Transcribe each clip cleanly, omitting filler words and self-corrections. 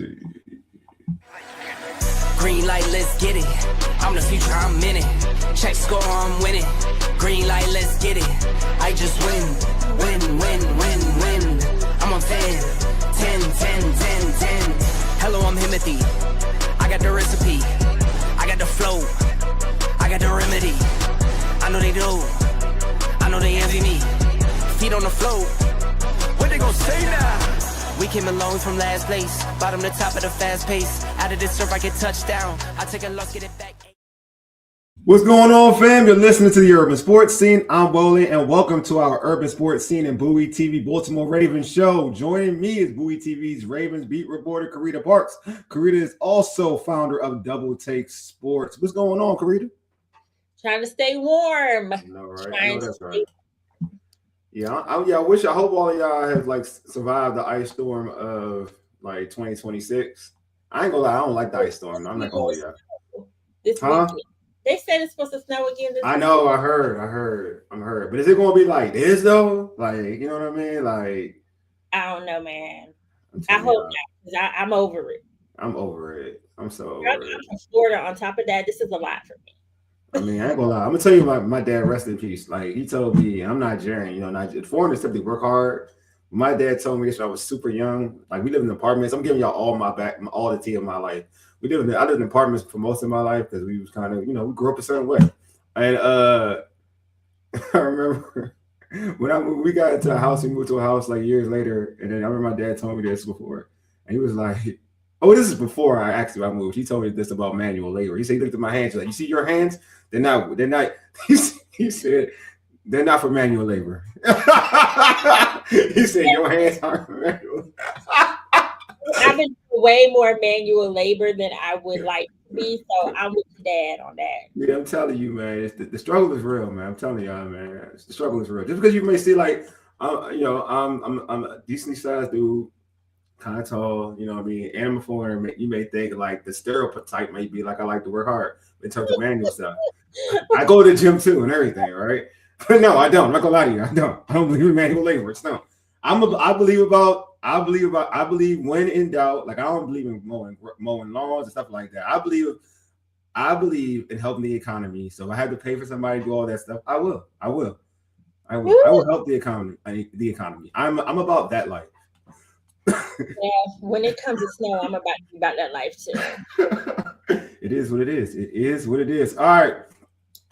see. Green light, let's get it. I'm the future, I'm in it. Check score, I'm winning. Green light, let's get it. I just win. I'm on 10. Hello, I'm Himothy. I got the recipe. I got the flow. I got the remedy. I know they do. I know they envy me. Feet on the floor. What they gonna say now? We came alone from last place. Bottom to top of the fast pace. Out of this surf, I get touchdown. I take a loss, get it back. What's going on, fam? You're listening to the Urban Sports Scene. I'm Wole, and welcome to our Urban Sports Scene and Bowie TV Baltimore Ravens show. Joining me is Bowie TV's Ravens beat reporter Carita Parks. Carita is also founder of Double Take Sports. What's going on, Carita? Trying to stay warm. I know, right? I know that's right. Yeah, I hope all of y'all have survived the ice storm of 2026. I ain't gonna lie, I don't like the ice storm. I'm not gonna lie, y'all. Weekend. They said it's supposed to snow again this I know, I heard. But is it gonna be like this though? You know what I mean? I don't know, man. I hope not, because I'm over it. I'm over it. I'm so over I'm from Florida. On top of that, this is a lot for me. I mean, I ain't gonna lie. I'm gonna tell you, my dad, rest in peace. He told me, I'm Nigerian, foreigners typically work hard. My dad told me this when I was super young. We live in apartments. I'm giving y'all all the tea of my life. I lived in apartments for most of my life because we was kind of, we grew up a certain way. And I remember when we got into a house, we moved to a house years later, and then I remember my dad told me this before, and he was like, "Oh, this is before I moved." He told me this about manual labor. He said, he looked at my hands, he's like, "You see your hands? They're not." He said, "They're not for manual labor." He said, "Your hands aren't for manual." I've been doing way more manual labor than I would like to be, so I'm with Dad on that. Yeah, I'm telling you, man, the struggle is real, man. I'm telling y'all, man, the struggle is real. Just because you may see I'm a decently sized dude, kind of tall, you know what I mean, and I'm a foreigner, you may think the stereotype might be I like to work hard in terms of manual stuff. I go to the gym too and everything, right? But no, I don't. I'm not gonna lie to you. I don't believe in manual labor. It's no. I believe when in doubt, I don't believe in mowing lawns and stuff like that. I believe in helping the economy. So if I have to pay for somebody to do all that stuff, I will help the economy. I'm about that life. Yeah, when it comes to snow, I'm about that life too. It is what it is. It is what it is. All right.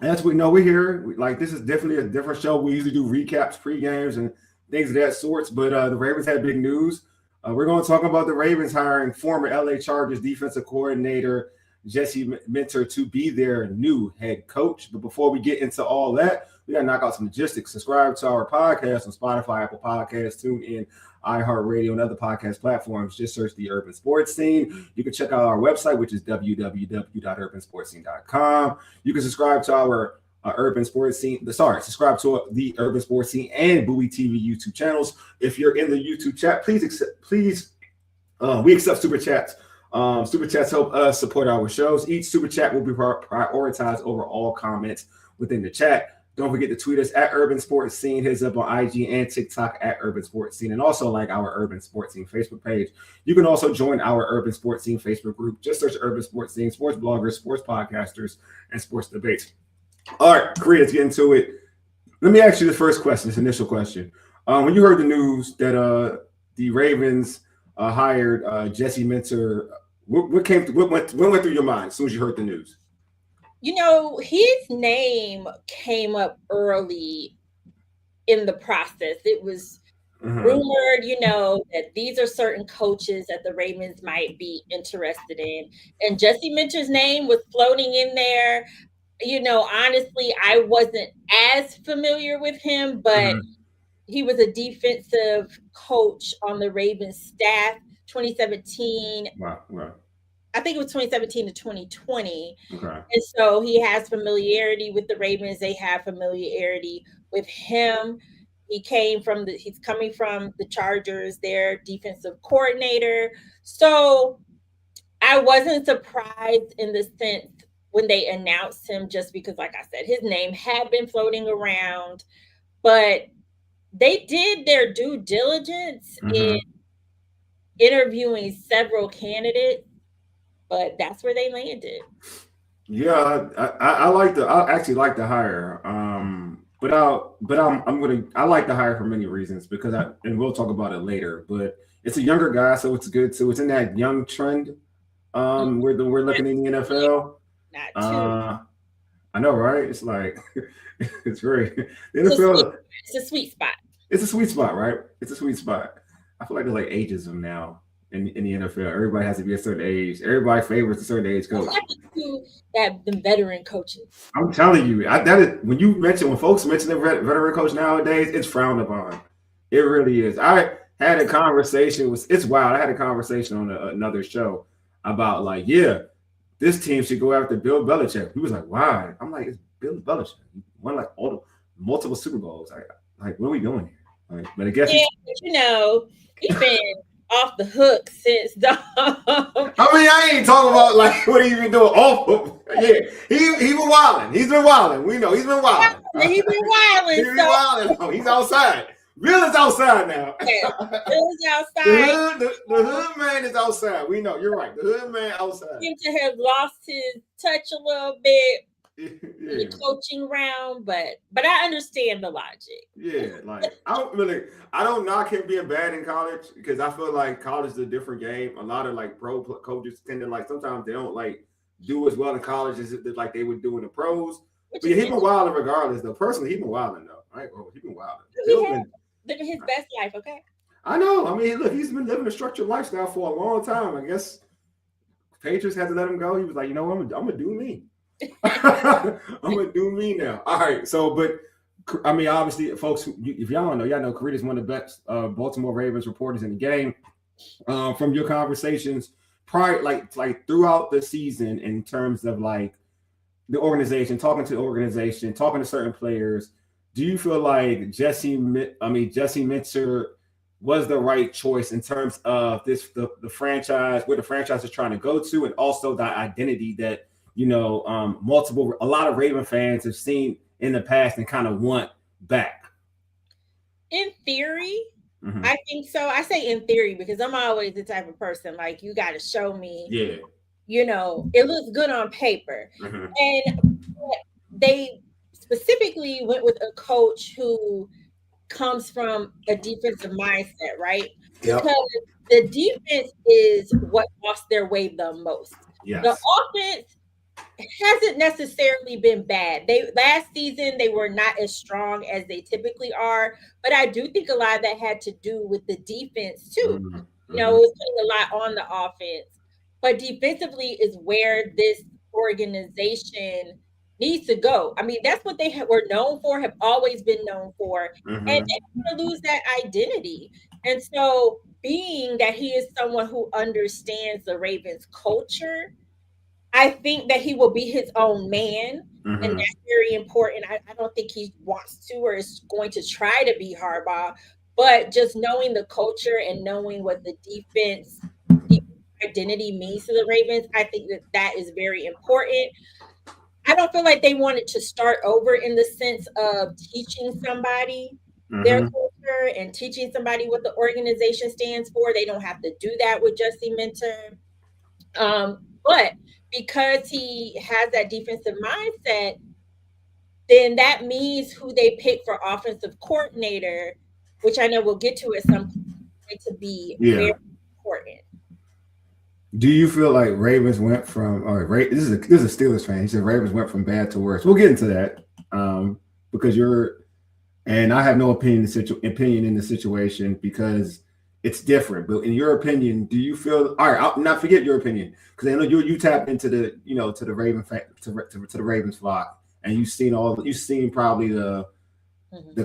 As we know, we're here. This is definitely a different show. We usually do recaps, pre-games, and things of that sorts. But the Ravens had big news. We're going to talk about the Ravens hiring former LA Chargers defensive coordinator Jesse Minter to be their new head coach. But before we get into all that, we got to knock out some logistics. Subscribe to our podcast on Spotify, Apple Podcasts, TuneIn, iHeartRadio, and other podcast platforms. Just search the Urban Sports Scene. You can check out our website, which is www.urbansportscene.com. You can subscribe to our Urban Sports Scene. Subscribe to the Urban Sports Scene and Bowie TV YouTube channels. If you're in the YouTube chat, we accept super chats. Super chats help us support our shows. Each super chat will be prioritized over all comments within the chat. Don't forget to tweet us at Urban Sports Scene. Hit us up on IG and TikTok at Urban Sports Scene, and also our Urban Sports Scene Facebook page. You can also join our Urban Sports Scene Facebook group. Just search Urban Sports Scene, sports bloggers, sports podcasters, and sports debates. All right, Korea, let's get into it. Let me ask you the first question, this initial question. When you heard the news that the Ravens hired Jesse Minter, what went through your mind as soon as you heard the news? His name came up early in the process. It was rumored, that these are certain coaches that the Ravens might be interested in. And Jesse Minter's name was floating in there. Honestly, I wasn't as familiar with him, but he was a defensive coach on the Ravens staff, 2017. Wow. I think it was 2017 to 2020. Okay. And so he has familiarity with the Ravens. They have familiarity with him. He's coming from the Chargers, their defensive coordinator. So I wasn't surprised in the sense when they announced him, just because, like I said, his name had been floating around, but they did their due diligence in interviewing several candidates, but that's where they landed. Yeah, I actually like the hire. I like the hire for many reasons because and we'll talk about it later. But it's a younger guy, so it's good. So it's in that young trend. Mm, We're looking in the yeah, NFL. not too. Uh, I know, right? It's like it's great. The It's a sweet, NFL, it's a sweet spot. it's a sweet spot, right? It's a sweet spot. I feel like there's like ageism now in the NFL. Everybody has to be a certain age. Everybody favors a certain age What coach. happened to that the veteran coaches? I'm telling you, that is when folks mention the veteran coach nowadays, it's frowned upon. It really is. I had a conversation with it's wild. I had a conversation on another show about like, yeah, this team should go after Bill Belichick. He was like, why? I'm like, it's Bill Belichick. He won like all the multiple Super Bowls. Like, what are we doing here? Like, but I guess Yeah, but he's been off the hook since the. I mean, I ain't talking about like what he been doing awful. Yeah, he been wilding. He's been wilding. We know he's been wilding. He's been wilding. He's been wilding. Oh, he's outside. Bill is outside now. Yeah, Bill's outside. The hood man is outside. We know you're right. The hood man outside. Seems to have lost his touch a little bit in Yeah. the coaching round, but I understand the logic. Yeah, like I don't knock him being bad in college because I feel like college is a different game. A lot of like coaches tend to like sometimes they don't like do as well in college as like they would do in the pros. Which But yeah, is he been wilding regardless though. Personally, he been wilding though. Right, bro, he been wilding. he has living his best life. Okay. I know. I mean, look, he's been living a structured lifestyle for a long time. I guess Patriots had to let him go. He was like, you know what, I'm gonna do me. I'm gonna do me now. All right. So, but I mean, obviously, folks, if y'all don't know, y'all know Carita's one of the best Baltimore Ravens reporters in the game. From your conversations prior, like throughout the season, in terms of like the organization, talking to the organization, talking to certain players, do you feel like Jesse Minter was the right choice in terms of the franchise, where the franchise is trying to go to, and also the identity that a lot of Raven fans have seen in the past and kind of want back? In theory, I think so. I say in theory because I'm always the type of person like you got to show me. Yeah. It looks good on paper, and they specifically went with a coach who comes from a defensive mindset, right? Yep. Because the defense is what lost their way the most. Yes. The offense hasn't necessarily been bad. Last season they were not as strong as they typically are, but I do think a lot of that had to do with the defense too. It was putting a lot on the offense, but defensively is where this organization needs to go. I mean, that's what they were known for, have always been known for, and they're going to lose that identity. And so, being that he is someone who understands the Ravens culture, I think that he will be his own man, and that's very important. I don't think he wants to or is going to try to be Harbaugh, but just knowing the culture and knowing what the defense identity means to the Ravens, I think that is very important. I don't feel like they wanted to start over in the sense of teaching somebody their culture and teaching somebody what the organization stands for. They don't have to do that with Jesse Minter. But because he has that defensive mindset, then that means who they pick for offensive coordinator, which I know we'll get to at some point, to be very important. Do you feel like Ravens went from this is a Steelers fan? He said Ravens went from bad to worse. We'll get into that because I have no opinion in the situation because it's different. But in your opinion, do you feel all right? I'll not forget your opinion because I know you tapped into the to the Raven to the Ravens flock, and you've seen probably the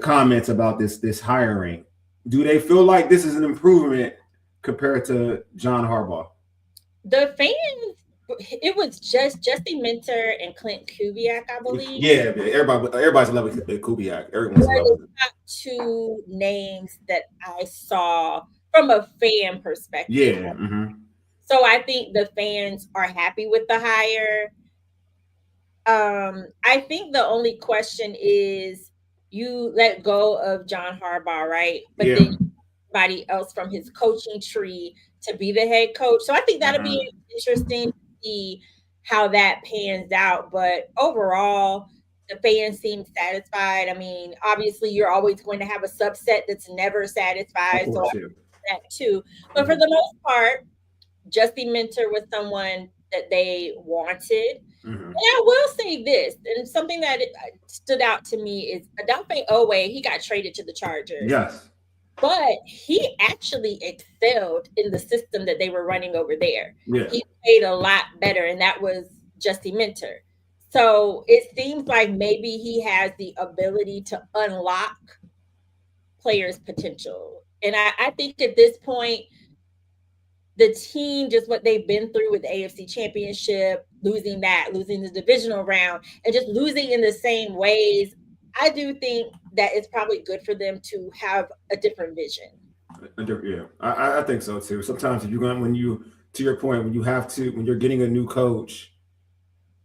comments about this hiring. Do they feel like this is an improvement compared to John Harbaugh? The fans, it was just Jesse Minter and Clint Kubiak, I believe. Yeah, everybody's in love with Kubiak. Everyone's in love with the top two names that I saw from a fan perspective. Yeah. So I think the fans are happy with the hire. I think the only question is you let go of John Harbaugh, right? But then somebody else from his coaching tree to be the head coach. So I think that'll be interesting to see how that pans out. But overall, the fans seem satisfied. I mean, obviously, you're always going to have a subset that's never satisfied. So that too. But for the most part, Justy Minter was someone that they wanted. And I will say this, and something that stood out to me is Odafe Oweh, he got traded to the Chargers. Yes. But he actually excelled in the system that they were running over there. Yeah. He played a lot better, and that was Justy Minter. So it seems like maybe he has the ability to unlock players' potential. And I think at this point, the team, just what they've been through with the AFC Championship, losing the divisional round, and just losing in the same ways, I do think that it's probably good for them to have a different vision. Yeah, I think so too. Sometimes if you're going, to your point, when you're getting a new coach,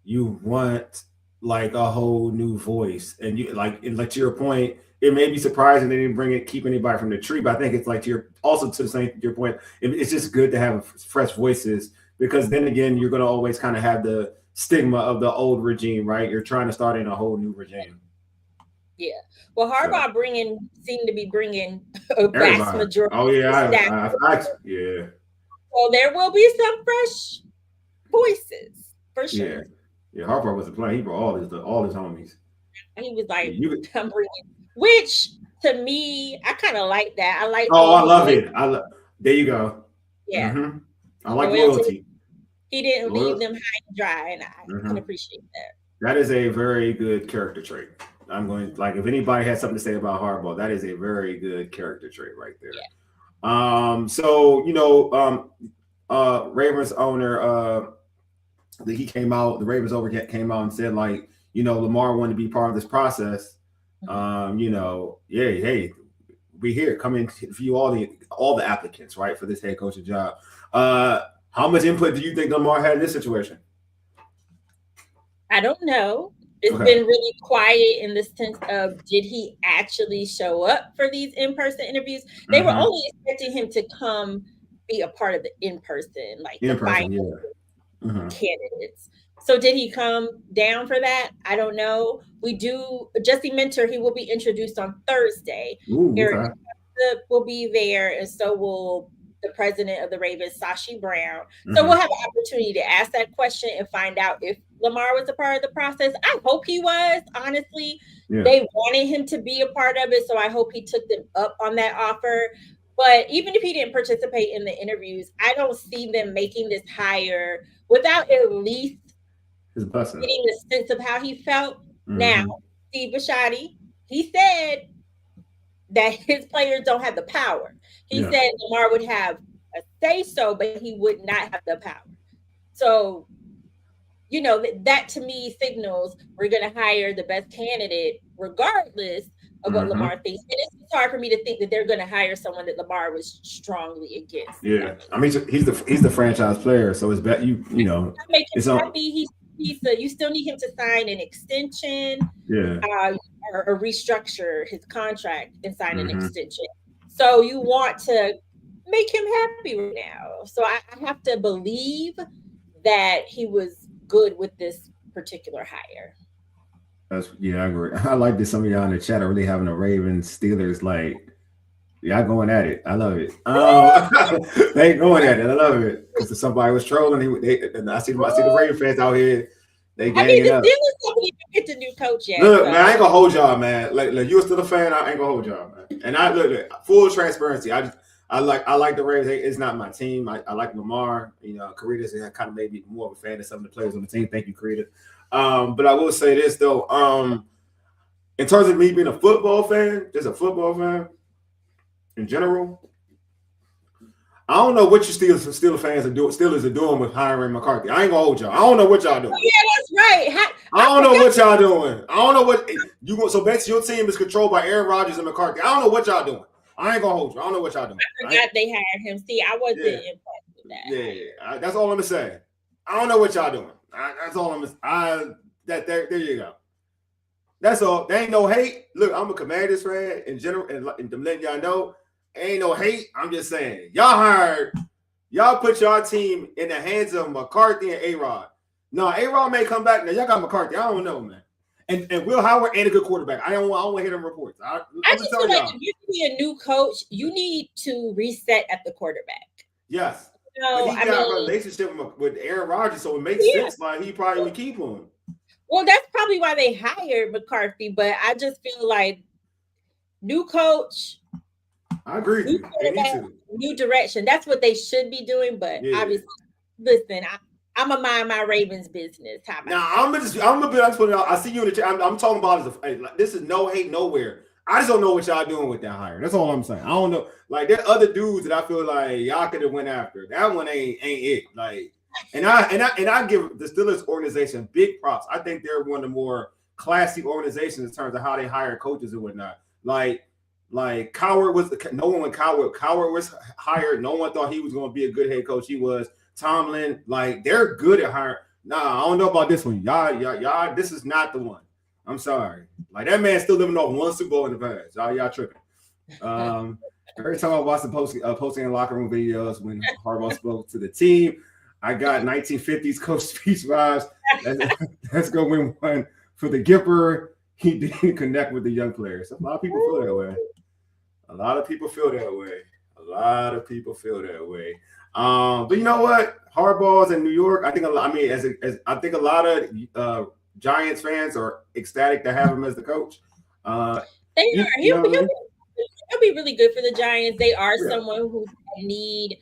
you want like a whole new voice, and you like to your point, it may be surprising they didn't keep anybody from the tree, but I think it's like to your point, it's just good to have fresh voices, because then again, you're going to always kind of have the stigma of the old regime, right? You're trying to start in a whole new regime. Yeah. Well, Harbaugh seemed to be bringing a vast majority. Oh yeah, yeah. So there will be some fresh voices for sure. Yeah. Harbaugh wasn't playing. He brought all his homies. He was like, I'm bringing, which to me, I kind of like that. I like. Oh, I love it. There you go. Yeah. Mm-hmm. I like loyalty. He didn't leave them high and dry, and I can appreciate that. That is a very good character trait. I'm going, like, if anybody has something to say about Harbaugh, that is a very good character trait right there. Yeah. So Ravens owner, the Ravens owner came out and said, like, Lamar wanted to be part of this process. Hey, we here, come in, view all the applicants, right, for this head coaching job. How much input do you think Lamar had in this situation? I don't know. It's been really quiet in the sense of, did he actually show up for these in-person interviews? They were only expecting him to come be a part of the in-person, like the final candidates. So did he come down for that? I don't know. Justy Minter, he will be introduced on Thursday. Eric will be there, and so will the president of the Ravens, Sashi Brown. So we'll have an opportunity to ask that question and find out if Lamar was a part of the process. I hope he was, honestly. Yeah. They wanted him to be a part of it, so I hope he took them up on that offer. But even if he didn't participate in the interviews, I don't see them making this hire without at least getting the sense of how he felt. Now, Steve Bisciotti, he said that his players don't have the power. He said Lamar would have a say-so, but he would not have the power. So, that to me signals we're going to hire the best candidate regardless of what Lamar thinks. And it's hard for me to think that they're going to hire someone that Lamar was strongly against. Yeah. I mean, he's the franchise player, so it's bet you make him happy. You still need him to sign an extension, or restructure his contract and sign an extension. So you want to make him happy right now. So I have to believe that he was good with this particular hire. I agree. I like that some of y'all in the chat are really having a Ravens Steelers like. Y'all going at it. I love it. They going at it. I love it. Because somebody was trolling. I see the Ravens fans out here. They ganging the up. Steelers haven't even picked the new coach yet. Look, man, I ain't gonna hold y'all, man. Like you're still a fan. I ain't gonna hold y'all, man. And I look full transparency. I like the Ravens. It's not my team. I like Lamar. Carita's kind of maybe more of a fan of some of the players on the team. Thank you, Carita. But I will say this though. In terms of me being a football fan, just a football fan. In general, I don't know what you Steelers fans are doing. Steelers are doing with hiring McCarthy. I ain't gonna hold y'all. I don't know what y'all doing. Oh, yeah, that's right. I don't know what y'all doing. I don't know what you going. So basically, your team is controlled by Aaron Rodgers and McCarthy. I don't know what y'all doing. I ain't gonna hold you. I don't know what y'all doing. I forgot they hired him. See, I wasn't impressed with that. Yeah. That's all I'm gonna say. I don't know what y'all doing. That's all I'm gonna. There you go. That's all. There ain't no hate. Look, I'm a Commanders fan in general, and to let y'all know. Ain't no hate. I'm just saying, y'all put y'all team in the hands of McCarthy and A-Rod. No, A-Rod may come back. Now, y'all got McCarthy. I don't know, man. And Will Howard ain't a good quarterback. I don't want to hear them reports. I just feel like if you be a new coach, you need to reset at the quarterback. Yes. But he got a relationship with Aaron Rodgers, so it makes sense. Like he probably would keep him. Well, that's probably why they hired McCarthy. But I just feel like new coach. I agree with you. New direction. That's what they should be doing. But obviously, listen, I'm a mind my Ravens business. I'm gonna be honest with you. I see you in the chat. I'm talking about this is no hate nowhere. I just don't know what y'all doing with that hire. That's all I'm saying. I don't know. Like there are other dudes that I feel like y'all could have went after. That one ain't it. Like, and I give the Steelers organization big props. I think they're one of the more classy organizations in terms of how they hire coaches and whatnot. Like Coward was no one when Coward was hired. No one thought he was going to be a good head coach. He was. Tomlin, like they're good at hiring. Nah, I don't know about this one. Y'all, this is not the one. I'm sorry. Like that man's still living off one Super Bowl in the past. Y'all tripping. Every time I watch the posting in locker room videos when Harbaugh spoke to the team, I got 1950s coach speech vibes. Let's go win one for the Gipper. He didn't connect with the young players. A lot of people feel that way. But you know what? Harbaugh's in New York. I think a lot. I mean, I think a lot of Giants fans are ecstatic to have him as the coach. They are. He'll be really good for the Giants. They are someone who need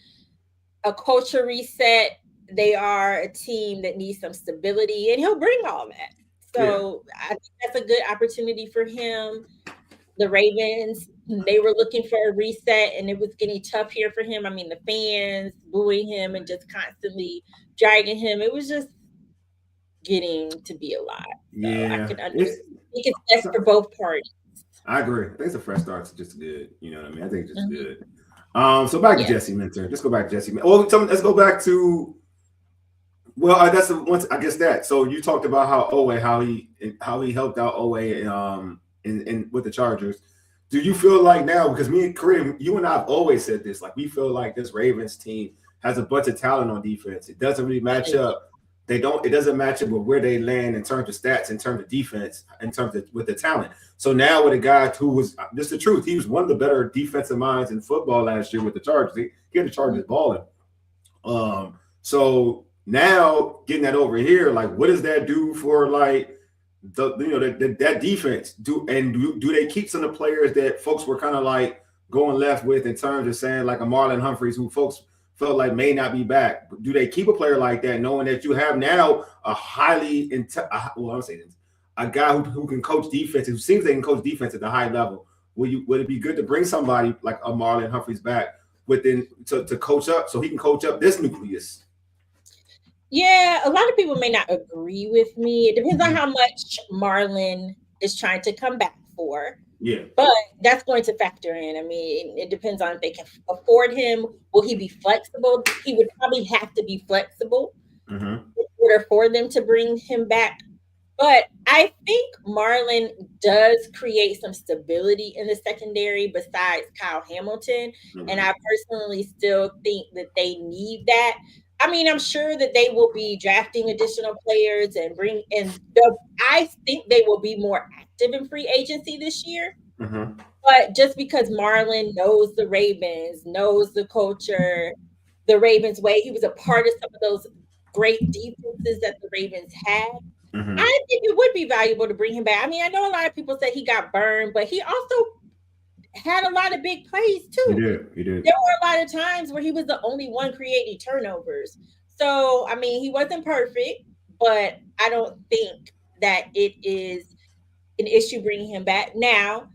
a culture reset. They are a team that needs some stability, and he'll bring all that. So I think that's a good opportunity for him. The Ravens, they were looking for a reset, and it was getting tough here for him. I mean, the fans booing him and just constantly dragging him. It was just getting to be a lot. So I can understand. I think it's best for both parties. I agree. I think it's a fresh start. It's just good. You know what I mean? I think it's just good. So back to Jesse Minter. Let's go back to Jesse. Well, let's go back to. Well, that's the once. I guess that. So you talked about how he helped out Owe in with the Chargers. Do you feel like now, because me and Kareem, you and I have always said this, like we feel like this Ravens team has a bunch of talent on defense. It doesn't really match up. It doesn't match up with where they land in terms of stats, in terms of defense, in terms of with the talent. So now with a guy who was just the truth, he was one of the better defensive minds in football last year with the Chargers. He had the Chargers balling. So now getting that over here, like what does that do for like that defense? Do they keep some of the players that folks were kind of like going left with in terms of saying like a Marlon Humphreys, who folks felt like may not be back? Do they keep a player like that, knowing that you have now a highly a guy who can coach defense, who seems they can coach defense at the high level? Would it be good to bring somebody like a Marlon Humphreys back within to coach up, so he can coach up this nucleus? Yeah, a lot of people may not agree with me. It depends on how much Marlon is trying to come back for. Yeah. But that's going to factor in. I mean, it depends on if they can afford him. Will he be flexible? He would probably have to be flexible in order for them to bring him back. But I think Marlon does create some stability in the secondary besides Kyle Hamilton. And I personally still think that they need that. I mean, I'm sure that they will be drafting additional players I think they will be more active in free agency this year. But just because Marlon knows the Ravens, knows the culture, the Ravens way, he was a part of some of those great defenses that the Ravens had. I think it would be valuable to bring him back. I mean, I know a lot of people said he got burned, but he also had a lot of big plays too. He did. There were a lot of times where he was the only one creating turnovers. So, I mean, he wasn't perfect, but I don't think that it is an issue bringing him back. Now,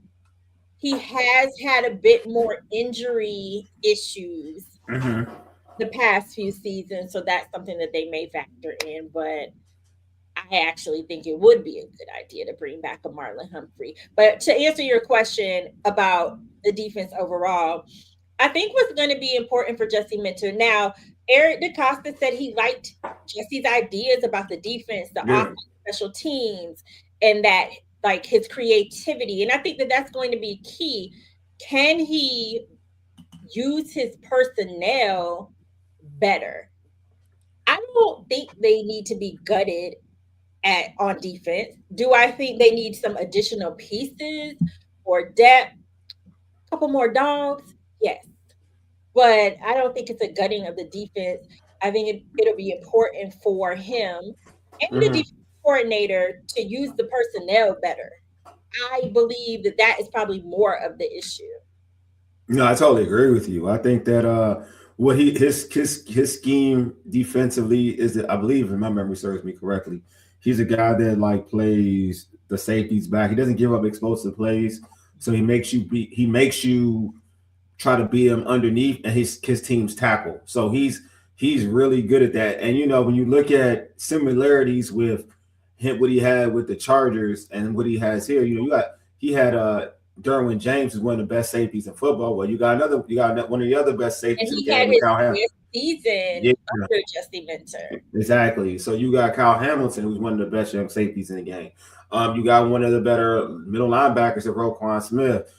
he has had a bit more injury issues the past few seasons, so that's something that they may factor in, but I actually think it would be a good idea to bring back a Marlon Humphrey. But to answer your question about the defense overall, I think what's going to be important for Jesse Minter. Now, Eric DeCosta said he liked Jesse's ideas about the defense, the offense, special teams, and that like his creativity. And I think that that's going to be key. Can he use his personnel better. I don't think they need to be gutted on defense. Do I think they need some additional pieces or depth? A couple more dogs? Yes. But I don't think it's a gutting of the defense. I think it'll be important for him and the Mhm. defense coordinator to use the personnel better. I believe that that is probably more of the issue. No, I totally agree with you. I think that what his scheme defensively is that, I believe, if my memory serves me correctly, he's a guy that like plays the safeties back. He doesn't give up explosive plays, so he makes you try to beat him underneath, and his team's tackle. So he's really good at that. And when you look at similarities with him, what he had with the Chargers and what he has here, he had Derwin James is one of the best safeties in football. Well, you got one of the other best And safeties in the he had game with his Cal Hamilton. best season under Justin Mentor. Exactly. So you got Kyle Hamilton, who's one of the best young safeties in the game. You got one of the better middle linebackers at Roquan Smith.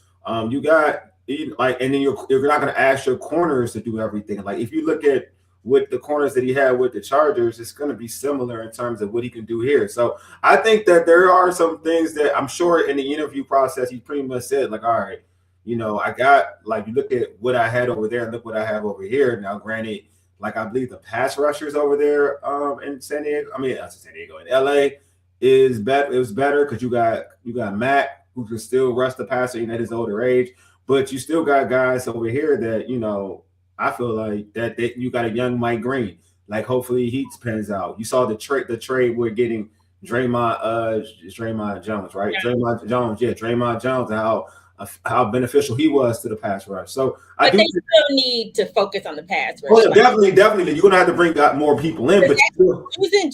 You got and then you're not going to ask your corners to do everything. Like if you look at what the corners that he had with the Chargers, it's going to be similar in terms of what he can do here. So I think that there are some things that I'm sure in the interview process he pretty much said, like, all right, I got, like, you look at what I had over there and look what I have over here. Now, granted, like I believe the pass rushers over there in San Diego, not San Diego, in LA is better. It was better because you got Matt, who can still rush the passer even at his older age. But you still got guys over here that, I feel like that you got a young Mike Green. Like hopefully he pans out. You saw the trade we're getting Draymond Jones, right? Yeah. Draymond Jones, and how beneficial he was to the pass rush. So but they still need to focus on the pass rush. Oh, yeah, definitely. You're gonna have to bring more people in, but using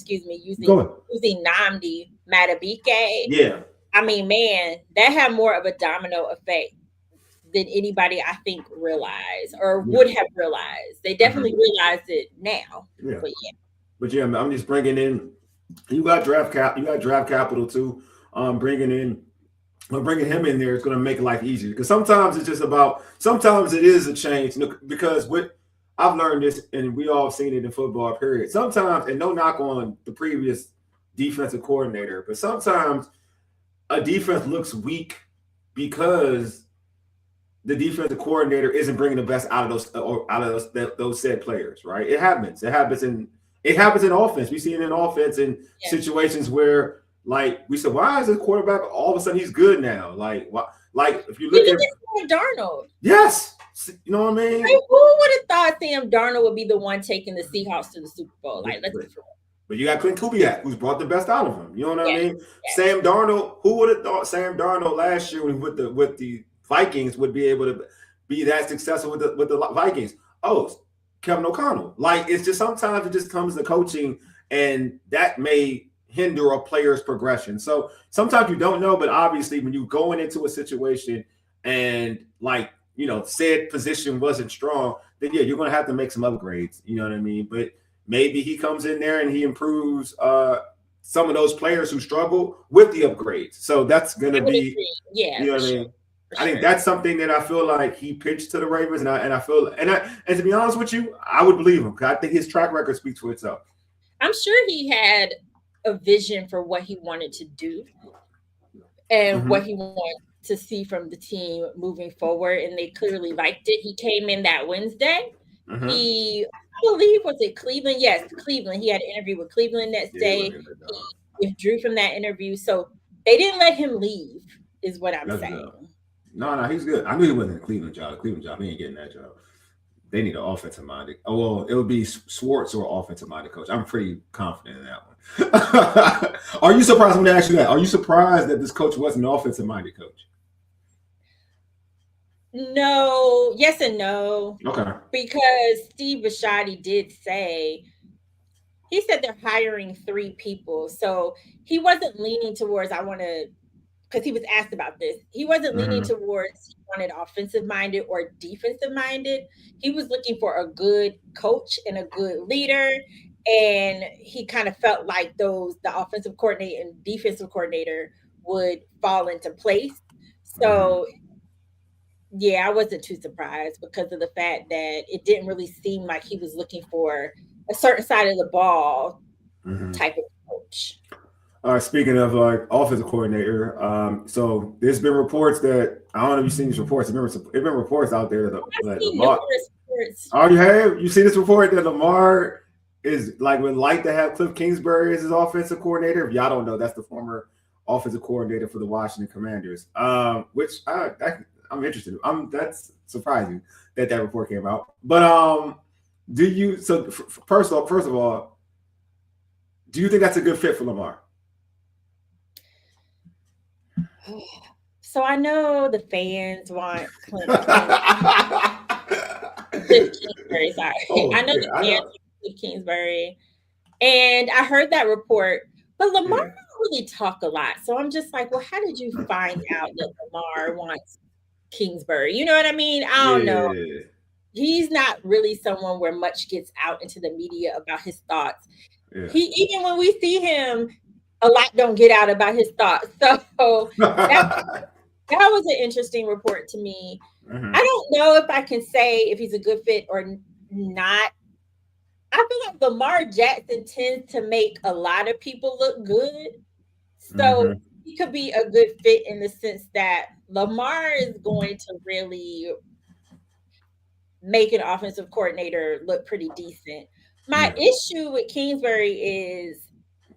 using Nnamdi Madubuike. Yeah. I mean, man, that had more of a domino effect than anybody I think realized or would have realized. They definitely realized it now. Yeah. But yeah, I'm just bringing in. You got draft capital too. Bringing him in there is going to make life easier because sometimes it is a change because what I've learned this, and we all seen it in football, period. Sometimes, and no knock on the previous defensive coordinator, but sometimes a defense looks weak because the defensive coordinator isn't bringing the best out of those said players, right? It happens. It happens in offense. We see it in offense in situations where, like, we said, why is this quarterback all of a sudden he's good now? Like, if you look at Sam Darnold, yes, you know what I mean. Like, who would have thought Sam Darnold would be the one taking the Seahawks to the Super Bowl? Like, let's be real. But you got Clint Kubiak, who's brought the best out of him. You know what I mean? Yeah. Sam Darnold. Who would have thought Sam Darnold last year with the Vikings would be able to be that successful with the Vikings? Oh, Kevin O'Connell. Like, it's just sometimes it just comes to coaching, and that may hinder a player's progression. So sometimes you don't know, but obviously when you going into a situation and said position wasn't strong, then yeah, you're going to have to make some upgrades. You know what I mean? But maybe he comes in there and he improves some of those players who struggle with the upgrades. So that's going to be, you know what I mean? I think that's something that I feel like he pitched to the Ravens, and to be honest with you, I would believe him because I think his track record speaks for itself. I'm sure he had a vision for what he wanted to do and what he wanted to see from the team moving forward, and they clearly liked it. He came in that Wednesday. I believe, was it Cleveland? Yes, Cleveland. He had an interview with Cleveland next day. He withdrew from that interview, so they didn't let him leave, is what I'm saying. No, he's good. I knew he wasn't a Cleveland job. He ain't getting that job. They need an offensive minded. Oh, well, it would be Schwartz or offensive minded coach. I'm pretty confident in that one. Are you surprised? I'm going to ask you that. Are you surprised that this coach wasn't an offensive minded coach? No, yes and no. Okay. Because Steve Bisciotti did say, he said they're hiring 3 people. So he wasn't leaning towards, because he was asked about this. He wasn't leaning towards he wanted offensive minded or defensive minded. He was looking for a good coach and a good leader. And he kind of felt like the offensive coordinator and defensive coordinator would fall into place. So Yeah, I wasn't too surprised because of the fact that it didn't really seem like he was looking for a certain side of the ball type of coach. Speaking of like offensive coordinator, so there's been reports that I don't know if you've seen these reports. There's been reports out there that I've seen Lamar. numerous reports. Oh, you have? You see this report that Lamar is like would like to have Cliff Kingsbury as his offensive coordinator? If y'all don't know, that's the former offensive coordinator for the Washington Commanders. Which I'm interested in. That's surprising that report came out. But do you? So first of all, do you think that's a good fit for Lamar? So I know the fans want Cliff Kingsbury. Sorry, Oh, I know yeah, the I fans know. want Cliff Kingsbury, and I heard that report. But Lamar Yeah, don't really talk a lot, so I'm just like, well, how did you find out that Lamar wants Kingsbury? You know what I mean? I don't know. yeah, He's not really someone where much gets out into the media about his thoughts. yeah. He even when we see him, a lot don't get out about his thoughts. So that that was an interesting report to me. I Mhm. don't know if I can say if he's a good fit or not. I feel like Lamar Jackson tends to make a lot of people look good. So Mhm. he could be a good fit in the sense that Lamar is going to really make an offensive coordinator look pretty decent. My Yeah, issue with Kingsbury is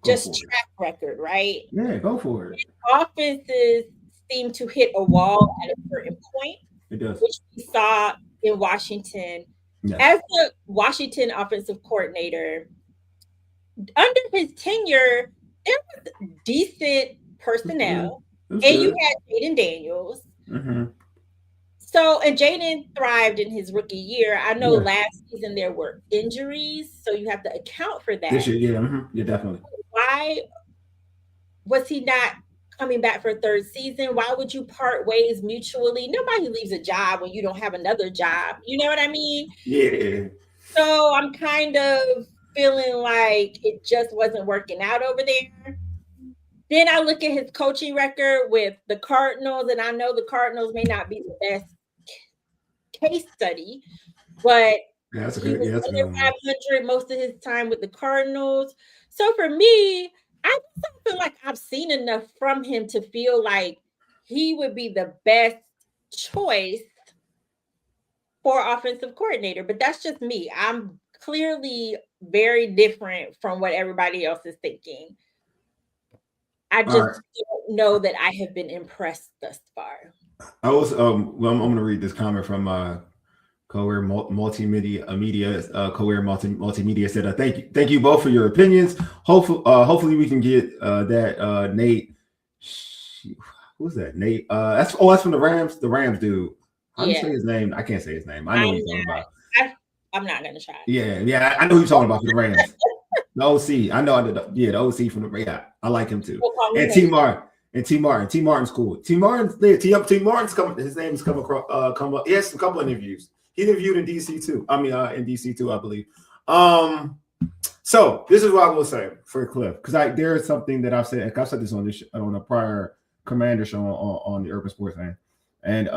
go just for it. track record, right? Yeah, go for it. Offenses seem to hit a wall at a certain point, It does. which we saw in Washington. Yes. As the Washington offensive coordinator, under his tenure, there was decent It was good. personnel, It was and you good. had Jaden Daniels. Mhm. So, and Jaden thrived in his rookie year. I know Yeah. last season there were injuries, so you have to account for This that. year, yeah, yeah, definitely. Why was he not coming back for a third season? Why would you part ways mutually? Nobody leaves a job when you don't have another job. You know what I mean? Yeah. So I'm kind of feeling like it just wasn't working out over there. Then I look at his coaching record with the Cardinals, and I know the Cardinals may not be the best case study, but Yeah, that's a he good. was Yeah, that's a good under one. 500 most of his time with the Cardinals. So for me, I just don't feel like I've seen enough from him to feel like he would be the best choice for offensive coordinator. But that's just me. I'm clearly very different from what everybody else is thinking. I All just right. don't know that I have been impressed thus far. I was well. I'm going to read this comment from Cohere Multimedia Cohere Multimedia said, thank you both for your opinions. Hopefully we can get that Nate. Who's that? Nate. That's from the Rams. The Rams dude. How do you Yeah, say his name? I can't say his name. I know I'm who you're talking about. I'm not gonna try. Yeah, yeah. I know who you're talking about for the Rams. The OC. I know. The OC from the. Yeah, I like him too. We'll call him And Nate. T Martin. And T Martin. T Martin's cool. T Martin's there. T Martin's coming. His name's come across. Come up. He has a couple of interviews. He interviewed in DC too. I mean, in DC too, I believe. So this is what I will say for Cliff, because there is something that I've said. I've said this on a prior Commander show on the Urban Sports Fan, and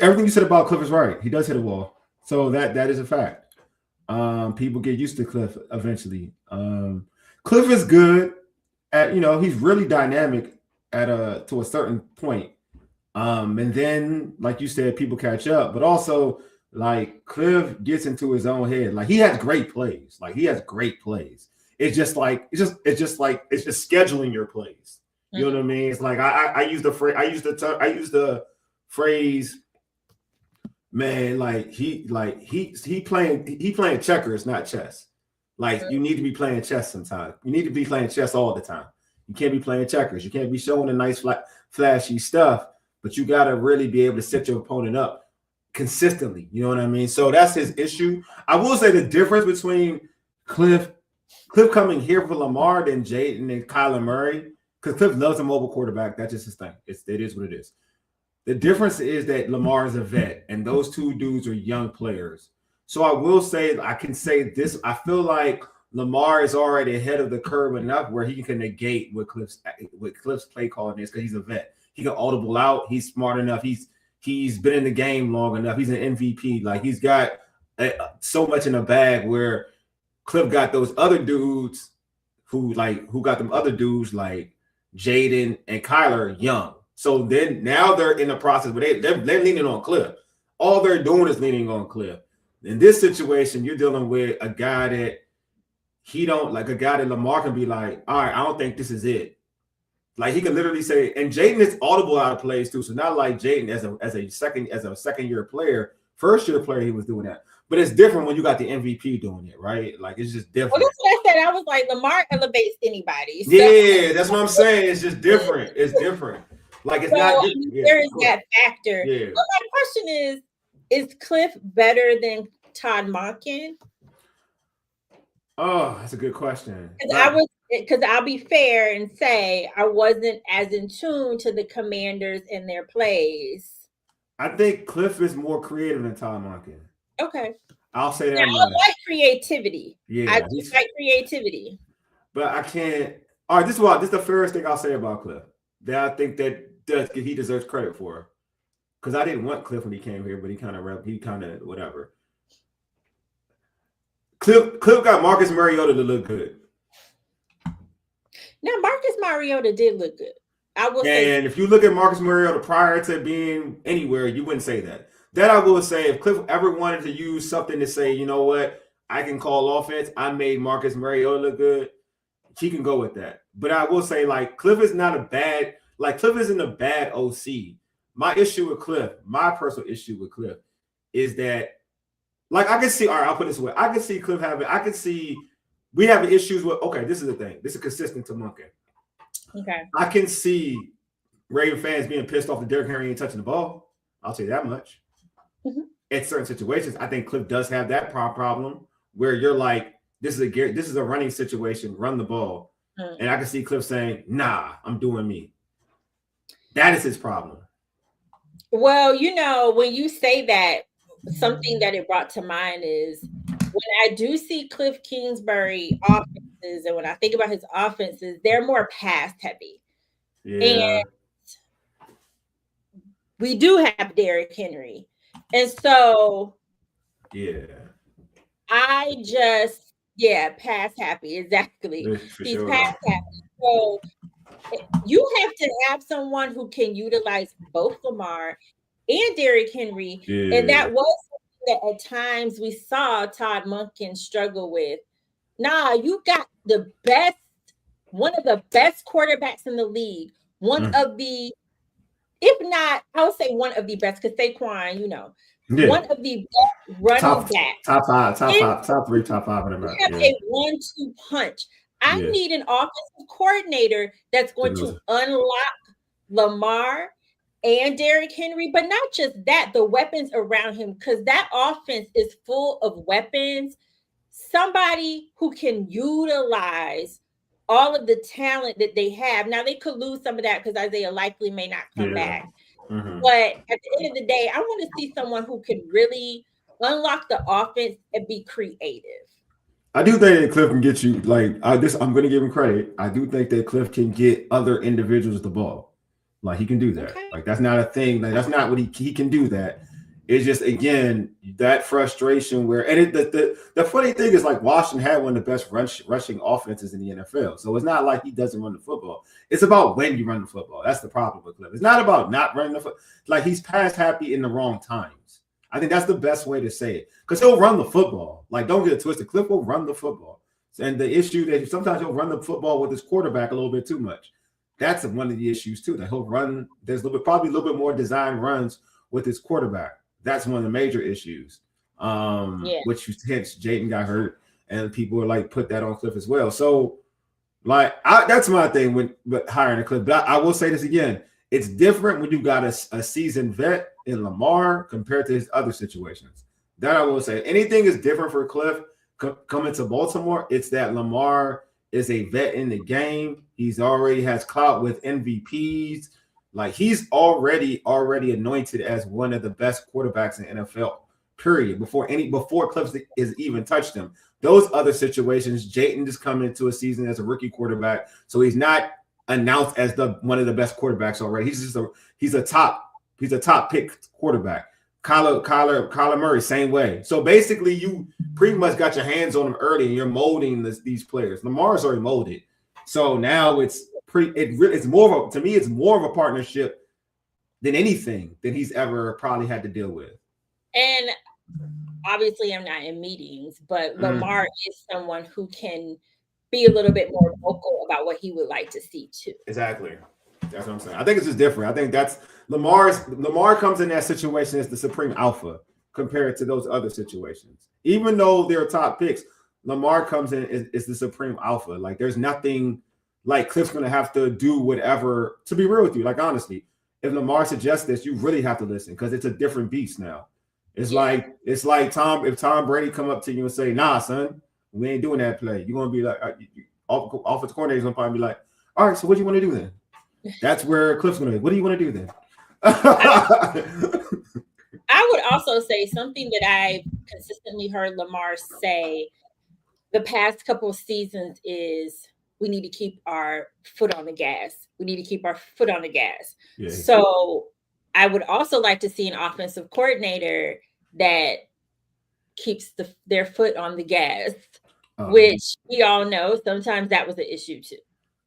everything you said about Cliff is right. He does hit a wall, so that is a fact. People get used to Cliff eventually. Cliff is good at he's really dynamic to a certain point. And then, like you said, people catch up, but also like Cliff gets into his own head. Like he has great plays. It's just scheduling your plays. You know what I mean? It's like I use the phrase. I use the phrase. Man, he playing checkers, not chess. Like you need to be playing chess sometimes. You need to be playing chess all the time. You can't be playing checkers. You can't be showing the nice flashy stuff. But you got to really be able to set your opponent up consistently. You know what I mean? So that's his issue. I will say the difference between Cliff coming here for Lamar than Jaden and Kyler Murray, because Cliff loves a mobile quarterback. That's just his thing. It is what it is. The difference is that Lamar is a vet, and those two dudes are young players. So I will say, I can say this. I feel like Lamar is already ahead of the curve enough where he can negate what Cliff's play calling is because he's a vet. he can audible out. He's smart enough. He's been in the game long enough. He's an MVP. Like he's got so much in the bag where Cliff got those other dudes who got them other dudes like Jaden and Kyler young. So then now they're in the process where they're leaning on Cliff. All they're doing is leaning on Cliff. In this situation, you're dealing with a guy that a guy that Lamar can be like, all right, I don't think this is it. Like he can literally say, and Jaden is audible out of plays too. So not like Jaden as a second year player, first year player, he was doing that. But it's different when you got the MVP doing it, right? Like it's just different. Well, that's what I said. I was like, Lamar elevates anybody. So. Yeah, that's what I'm saying. It's just different. It's different. Like it's not. There is that factor. Yeah. But my question is Cliff better than Todd Monken? Oh, that's a good question. Because I'll be fair and say I wasn't as in tune to the Commanders and their plays. I think Cliff is more creative than Todd Monken. Okay. I'll say that. I like creativity. Yeah. I do like creativity. But I can't. All right, this is the first thing I'll say about Cliff that I think that he deserves credit for. Because I didn't want Cliff when he came here, but he kind of whatever. Cliff got Marcus Mariota to look good. Now, Marcus Mariota did look good. I will say. And if you look at Marcus Mariota prior to being anywhere, you wouldn't say that. That I will say, if Cliff ever wanted to use something to say, you know what, I can call offense, I made Marcus Mariota look good, he can go with that. But I will say, like, Cliff isn't a bad OC. My issue with Cliff, my personal issue with Cliff, is that, like, I can see, all right, I'll put it this way. I can see Cliff we have issues with, okay, this is the thing. This is consistent to Monken. Okay. I can see Raven fans being pissed off that Derrick Henry ain't touching the ball. I'll say that much. Mm-hmm. In certain situations, I think Cliff does have that problem where you're like, this is a running situation, run the ball. Mm-hmm. And I can see Cliff saying, nah, I'm doing me. That is his problem. Well, when you say that, something that it brought to mind is when I do see Cliff Kingsbury offenses, and when I think about his offenses, they're more pass heavy. Yeah. And we do have Derrick Henry. And so I just, pass happy. Exactly. He's pass happy. So you have to have someone who can utilize both Lamar and Derrick Henry. Yeah. And that was something that at times we saw Todd Monken struggle with. Nah, you got one of the best quarterbacks in the league. One of the, if not, I would say one of the best, because Saquon, one of the best running backs. Top 5, top 3, top 5 in about. You have a 1-2 punch. I need an offensive coordinator that's going to unlock Lamar and Derrick Henry, but not just that, the weapons around him, because that offense is full of weapons. Somebody who can utilize all of the talent that they have. Now, they could lose some of that because Isaiah likely may not come back. Mm-hmm. But at the end of the day, I want to see someone who can really unlock the offense and be creative. I do think that Cliff can get you, I'm going to give him credit. I do think that Cliff can get other individuals the ball. Like, he can do that. Okay. Like, that's not a thing. Like, that's not what he can do that. It's just, again, that frustration where, and the funny thing is, like, Washington had one of the best rushing offenses in the NFL. So it's not like he doesn't run the football. It's about when you run the football. That's the problem with Cliff. It's not about not running the football. Like, he's pass happy in the wrong times. I think that's the best way to say it. Because he'll run the football. Like, don't get it twisted. Cliff will run the football. And the issue that sometimes he'll run the football with his quarterback a little bit too much. That's one of the issues, too, that he'll run. There's probably a little bit more design runs with his quarterback. That's one of the major issues, which hence Jaden got hurt, and people are like put that on Cliff as well. So, like, that's my thing with hiring a Cliff. But I will say this again: it's different when you got a seasoned vet in Lamar compared to his other situations. That I will say. Anything is different for Cliff coming to Baltimore. It's that Lamar is a vet in the game. He's already has clout with MVPs. Like, he's already anointed as one of the best quarterbacks in the NFL, period. Before Cliff is even touched him. Those other situations, Jayden just coming into a season as a rookie quarterback, so he's not announced as one of the best quarterbacks already. He's a top pick quarterback. Kyler Murray, same way. So basically, you pretty much got your hands on him early, and you're molding these players. Lamar's already molded, so now it's more of a partnership than anything that he's ever probably had to deal with. And obviously, I'm not in meetings, but Lamar is someone who can be a little bit more vocal about what he would like to see too. Exactly. That's what I'm saying. I think it's just different. I think that's Lamar comes in that situation as the supreme alpha compared to those other situations. Even though they're top picks, Lamar comes in is the supreme alpha. Like there's nothing like Cliff's going to have to do whatever. To be real with you, like honestly, if Lamar suggests this, you really have to listen because it's a different beast now. It's like if Tom Brady come up to you and say, "Nah, son, we ain't doing that play." You're gonna be like, offensive coordinator's gonna probably be like, "All right, so what do you want to do then?" That's where Cliff's gonna be. What do you want to do then? I would also say something that I've consistently heard Lamar say the past couple of seasons is we need to keep our foot on the gas. We need to keep our foot on the gas. Yeah. So I would also like to see an offensive coordinator that keeps their foot on the gas, which we all know sometimes that was an issue too.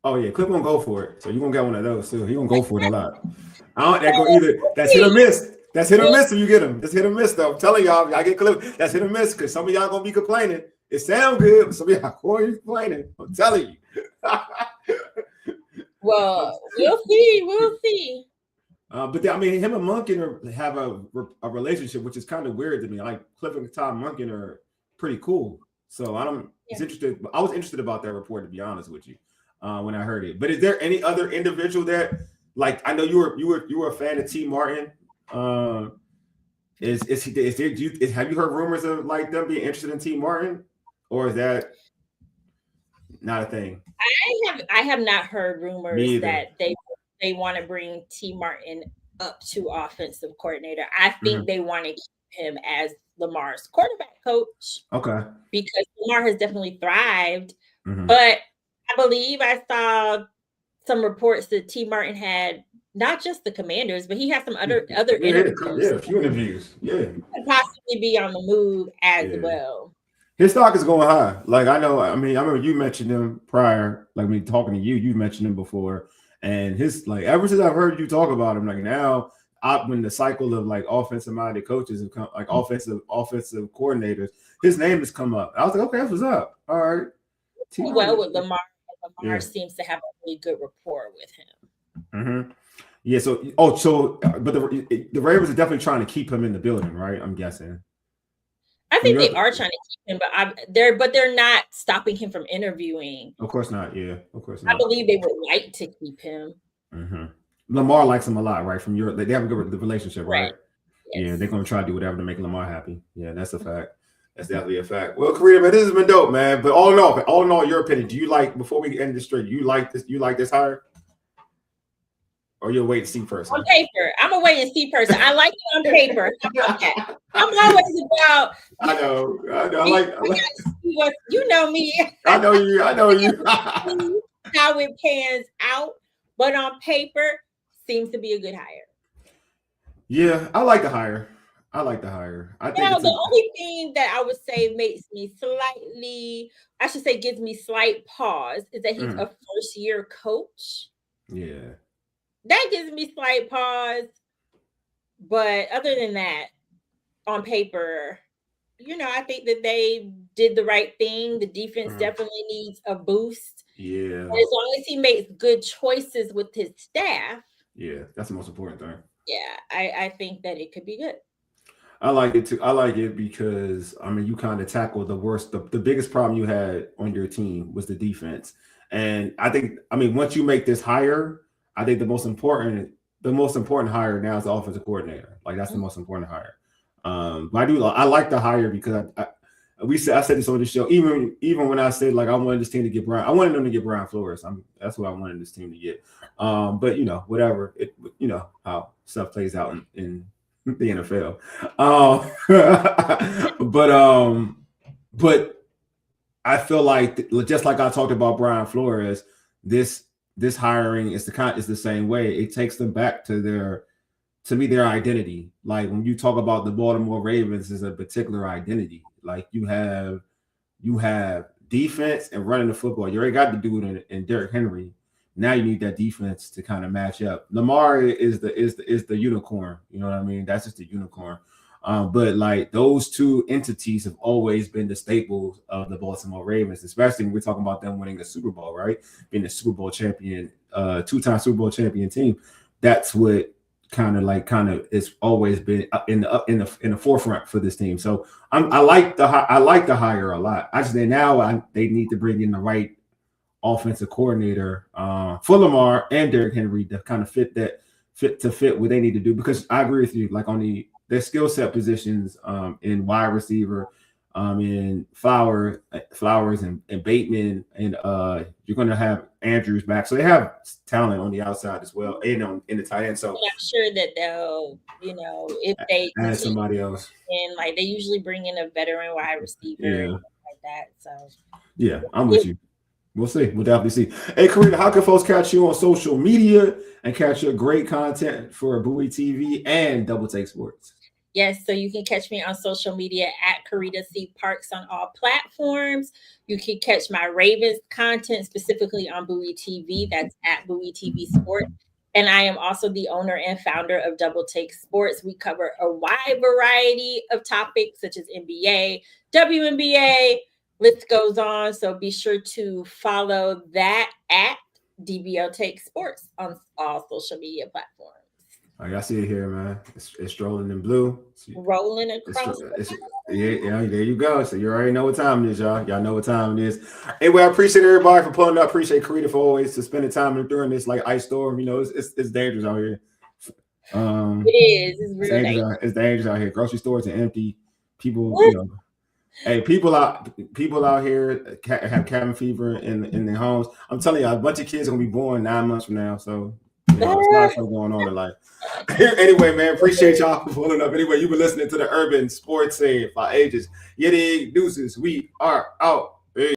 Oh yeah, Cliff gonna go for it. So you're gonna get one of those too. He gonna go for it a lot. That's hit or miss. That's hit or miss if you get him. That's hit or miss though. I'm telling y'all get Cliff. That's hit or miss because some of y'all gonna be complaining. It sounds good, but some of y'all complaining. I'm telling you. Well, we'll see. We'll see. But him and Monken have a relationship, which is kind of weird to me. Like Cliff and Tom Monken are pretty cool. So I was interested about that report, to be honest with you, when I heard it. But is there any other individual that, like, I know you were a fan of T. Martin? Have you heard rumors of like them being interested in T. Martin, or is that not a thing? I have not heard rumors that they want to bring T. Martin up to offensive coordinator. I think they want to keep him as Lamar's quarterback coach. Okay. Because Lamar has definitely thrived. But I believe I saw some reports that T. Martin had not just the Commanders, but he had some other interviews. Yeah, a few interviews. Yeah. Could possibly be on the move as well. His stock is going high. Like I remember you mentioned him prior, like me talking to you mentioned him before. And his, like, ever since I've heard you talk about him, like now, when the cycle of like offensive-minded coaches have come, like offensive coordinators, his name has come up. I was like, okay, that's what's up. All right. Well, with Lamar seems to have a really good rapport with him. Yeah. But the Ravens are definitely trying to keep him in the building, right? I'm guessing. I think they are trying to keep him, but they're not stopping him from interviewing. Of course not. Yeah, of course not. I believe they would like to keep him. Lamar likes him a lot, right? They have a good relationship, right? Yes. Yeah, they're gonna try to do whatever to make Lamar happy. Yeah, that's a fact. That's definitely a fact. Well, Carita, man, this has been dope, man. But all in all, your opinion, do you like, before we end this straight, you like this hire? Or you'll wait and see first? On paper. I'm a wait and see person. I like it on paper. I'm always about. I know. You know me. I know you. How it pans out. But on paper, seems to be a good hire. Yeah, I like the hire. I think the only thing that I would say gives me slight pause is that he's a first-year coach. Yeah. That gives me slight pause. But other than that, on paper, I think that they did the right thing. The defense definitely needs a boost. Yeah. And as long as he makes good choices with his staff. Yeah, that's the most important thing. Yeah, I think that it could be good. I like it too. I like it because you kind of tackled the biggest problem you had on your team was the defense. And I think, once you make this hire, I think the most important hire now is the offensive coordinator. Like that's the most important hire. But I like the hire because I said this on the show, even when I said like I wanted this team to get Brian, I wanted them to get Brian Flores. That's what I wanted this team to get. But whatever, how stuff plays out in the NFL. But I feel like just like I talked about Brian Flores, this this hiring is the same way. It takes them back to their identity. Like when you talk about the Baltimore Ravens is a particular identity. Like you have defense and running the football. You already got the dude in Derrick Henry. Now you need that defense to kind of match up. Lamar is the unicorn. You know what I mean? That's just the unicorn. But like those two entities have always been the staples of the Baltimore Ravens, especially when we're talking about them winning the Super Bowl, right? Being a Super Bowl champion, two-time Super Bowl champion team. That's what kind of it's always been in the forefront for this team. So I like the hire a lot. I just say now they need to bring in the right offensive coordinator for Lamar and Derrick Henry to kind of fit what they need to do, because I agree with you, like on their skill set positions in wide receiver, in Flowers and Bateman, and you're going to have Andrews back, so they have talent on the outside as well, and in the tight end. So I'm sure that they'll, if they add somebody else, and like they usually bring in a veteran wide receiver, like that. So yeah, I'm with you. We'll see. We'll definitely see. Hey, Carita, how can folks catch you on social media and catch your great content for Bowie TV and Double Take Sports? Yes, so you can catch me on social media at Carita Parks on all platforms. You can catch my Ravens content specifically on Bowie TV. That's at Bowie TV Sports. And I am also the owner and founder of Double Take Sports. We cover a wide variety of topics such as NBA, WNBA, list goes on. So be sure to follow that at DBO Take Sports on all social media platforms. I see it here, man. It's strolling in blue. Rolling across. Yeah, there you go. So you already know what time it is, y'all. Y'all know what time it is. Anyway, I appreciate everybody for pulling up. Appreciate Carita for always spending time during this like ice storm. It's dangerous out here. It is. It's real dangerous. It's dangerous out here. Grocery stores are empty. People, hey, people out here have cabin fever in their homes. I'm telling you, a bunch of kids are gonna be born 9 months from now. So it's not so going on in life. Anyway, man, appreciate y'all for pulling up. Anyway, you've been listening to the Urban Sports Scene by Ages. Yeti Deuces. We are out. Peace.